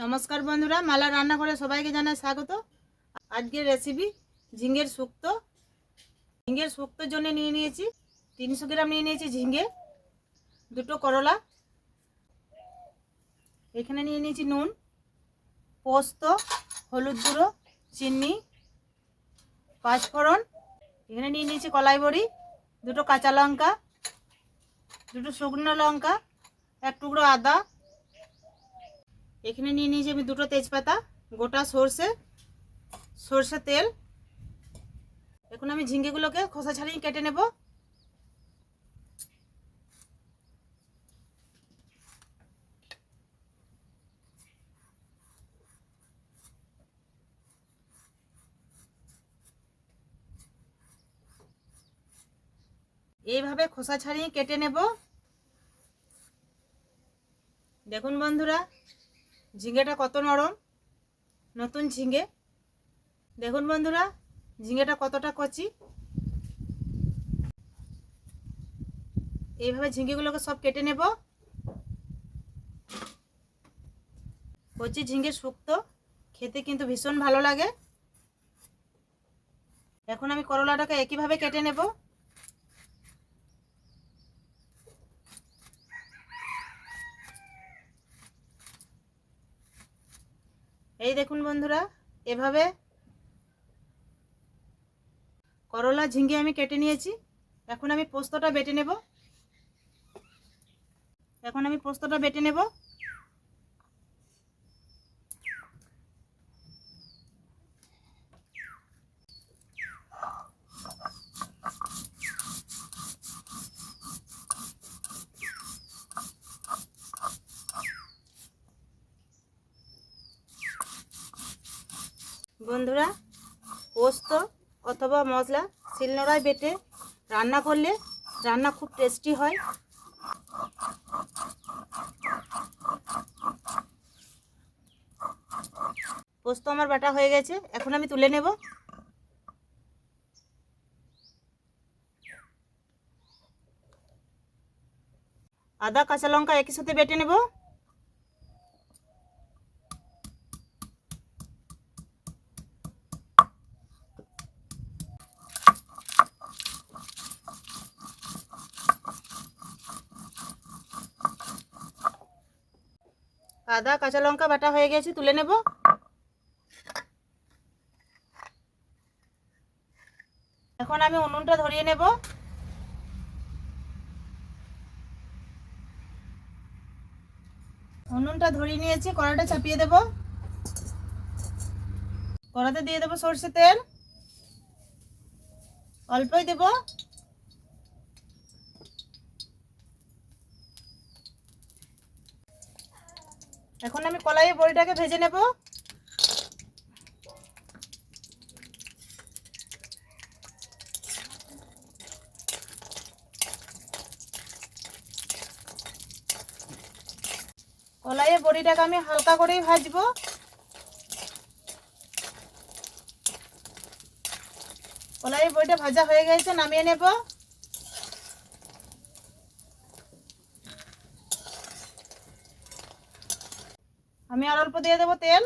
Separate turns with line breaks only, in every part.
নমস্কার বন্ধুরা, মালা রান্না করে সবাইকে জানাই স্বাগত। আজকের রেসিপি ঝিঙের শুক্তো। ঝিঙের শুক্তোর জন্য নিয়ে নিয়েছি 300 গ্রাম নিয়ে নিয়েছি ঝিঙে, দুটো করলা, এখানে নিয়ে নিয়েছি নুন, পোস্ত, হলুদ গুঁড়ো, চিনি, পাঁচফোড়ন, এখানে নিয়ে নিয়েছি কলাই বড়ি, দুটো কাঁচা লঙ্কা, দুটো শুকনো লঙ্কা, এক টুকরো আদা, এখানে নিয়ে নিয়েছি আমি দুটো তেজপাতা, গোটা সর্ষে তেল। এখন আমি ঝিঙ্গেগুলোকে খোসা ছাড়িয়ে কেটে নেব। এইভাবে খোসা ছাড়িয়ে কেটে নেব। দেখুন বন্ধুরা, ঝিঙ্গেটা কত নরম, নতুন ঝিঙ্গে। দেখুন বন্ধুরা, ঝিঙ্গেটা কতটা কচি। এইভাবে ঝিঙ্গেগুলোকে সব কেটে নেব। কচি ঝিঙ্গের শুক্তো খেতে কিন্তু ভীষণ ভালো লাগে। এখন আমি করলাটাকে একইভাবে কেটে নেব। এই দেখুন বন্ধুরা, এভাবে করলা ঝিঙ্গে আমি কেটে নিয়েছি। এখন আমি পোস্তটা বেটে নেব। বন্ধুরা, পোস্ত অথবা মশলা শিলনোড়ায় বেটে রান্না করলে রান্না খুব টেস্টি হয়। পোস্ত আমার বাটা হয়ে গেছে, এখন আমি তুলে নেব। আদা কাঁচা লঙ্কা একই সাথে বেটে নেব। আদা কাঁচা লঙ্কা বাটা হয়ে গেছে, তুলে নেব। এখন আমি উনুনটা ধরিয়ে নেব। উনুনটা ধরিয়ে নিয়েছি, কড়াইটা চাপিয়ে দেব। কড়াতে দিয়ে দেবো সরষে তেল, অল্পই দেব। এখন আমি কলাইয়ে বড়িটাকে ভেজে নেব। কলাইয়ে বড়িটাকে আমি হালকা করেই ভাজবো। কলাইয়ে বড়িটা ভাজা হয়ে গেছে, নামিয়ে নেব। আমি আর অল্প দিয়ে দেবো তেল।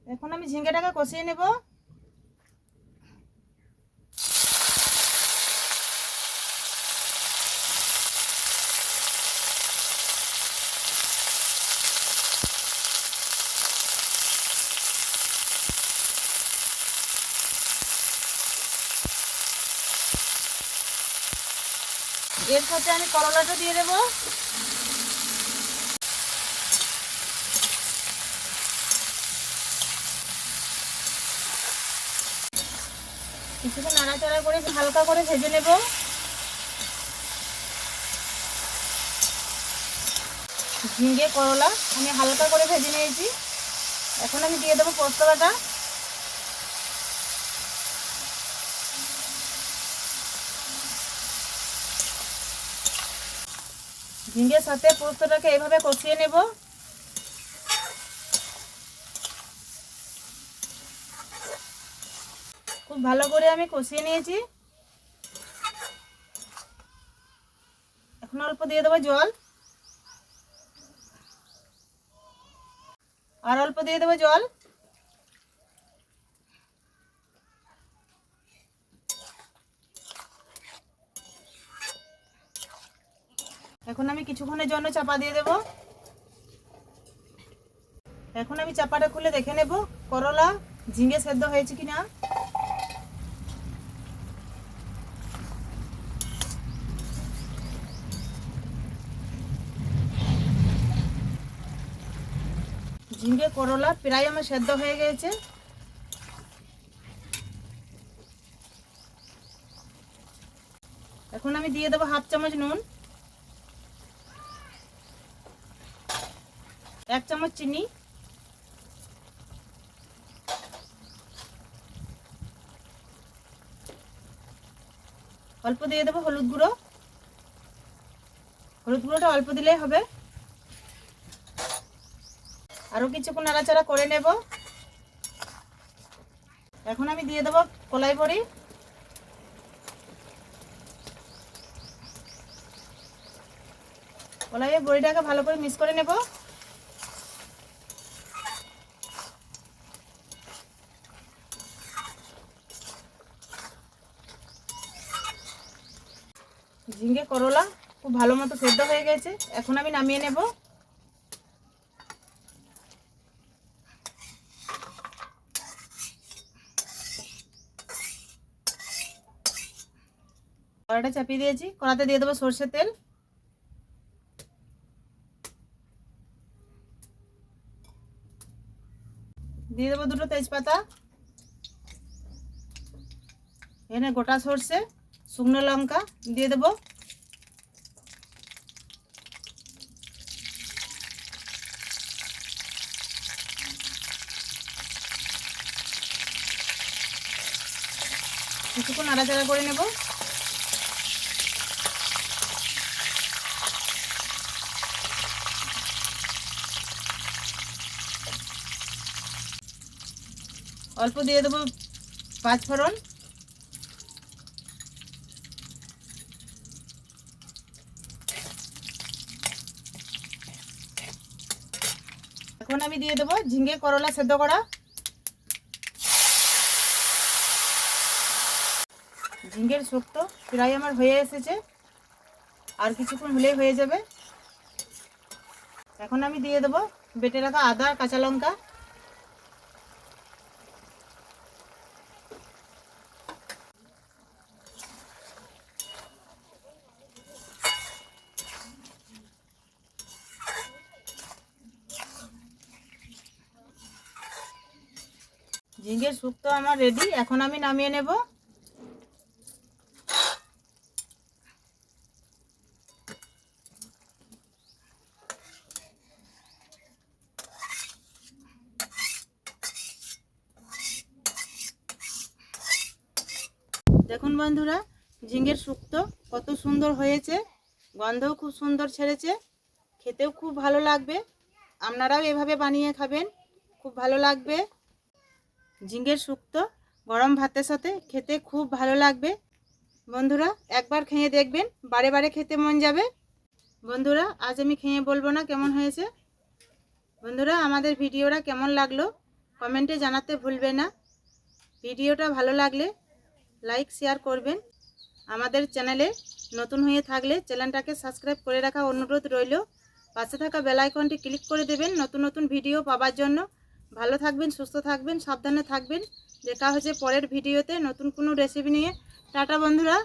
এখন আমি ঝিঙ্গেটাকে কষিয়ে নেব। এর সাথে আমি করলাটা দিয়ে দেব। কিছুক্ষণ নাড়াচাড়া করে হালকা করে ভেজে নেব। ঝিঙ্গে করলা আমি হালকা করে ভেজে নিয়েছি। এখন আমি দিয়ে দেবো পোস্ত বাটা। ঝিঙ্গের সাথে পোস্তটাকে এভাবে কষিয়ে নেব। খুব ভালো করে আমি কষিয়ে নিয়েছি। এখন অল্প দিয়ে দেবো জল, আর অল্প দিয়ে দেবো জল। এখন আমি কিছুক্ষণের জন্য চাপা দিয়ে দেব। এখন আমি চাপাটা খুলে দেখে নেব করলা ঝিঙে সেদ্ধ হয়েছে কিনা। ঝিঙে করলা প্রায় আমার সেদ্ধ হয়ে গেছে। এখন আমি দিয়ে দেবো হাফ চামচ নুন, 1 চামচ চিনি, অল্প দিয়ে দেবো হলুদ গুঁড়ো। হলুদ গুঁড়োটা অল্প দিলেই হবে। আরও কিছুক্ষণ নাড়াচাড়া করে নেব। এখন আমি দিয়ে দেবো কলাই বড়ি। কলাইয়ের বড়িটাকে ভালো করে মিক্স করে নেব। ঝিঙে করলা খুব ভালো মতো সেদ্ধ হয়ে গেছে। এখন আমি নামিয়ে নেব। কড়াইটা চাপিয়ে দিয়েছি, কড়াতে দিয়ে দেবো সরষের তেল। দিয়ে দেবো 2টো তেজপাতা, এখানে গোটা সরষে, শুকনো লঙ্কা দিয়ে দেবো। কিছুক্ষণ নাড়াচাড়া করে নেব। অল্প দিয়ে দেবো 5 ফোড়ন, এখন আমি দিয়ে দেবো ঝিঙে করলা সেদ্ধ করা। ঝিঙের শুক্তো প্রায় আমার হয়ে এসেছে, আর কিছুক্ষণ হলেই হয়ে যাবে। এখন আমি দিয়ে দেবো বেটে রাখা আদা আর কাঁচা লঙ্কা। ঝিঙের শুক্তো আমার রেডি। এখন আমি নামিয়ে নেব। দেখুন বন্ধুরা, ঝিঙের শুক্তো কত সুন্দর হয়েছে, গন্ধও খুব সুন্দর ছেড়েছে, খেতেও খুব ভালো লাগবে। আপনারাও এভাবে বানিয়ে খাবেন, খুব ভালো লাগবে। ঝিঙের শুক্তো গরম ভাতের সাথে খেতে খুব ভালো লাগবে। বন্ধুরা একবার খেয়ে দেখবেন, বারে বারে খেতে মন যাবে। বন্ধুরা আজ আমি খেয়ে বলবো না কেমন হয়েছে। বন্ধুরা আমাদের ভিডিওটা কেমন লাগলো কমেন্টে জানাতে ভুলবেন না। ভিডিওটা ভালো লাগলে লাইক শেয়ার করবেন। আমাদের চ্যানেলে নতুন হয়ে থাকলে চ্যানেলটাকে সাবস্ক্রাইব করে রাখা অনুরোধ রইল। পাশে থাকা বেল আইকনটি ক্লিক করে দেবেন নতুন নতুন ভিডিও পাওয়ার জন্য। ভালো থাকবেন, সুস্থ থাকবেন, সাবধানে থাকবেন। দেখা হচ্ছে পরের ভিডিওতে নতুন কোনো রেসিপি নিয়ে। টাটা বন্ধুরা।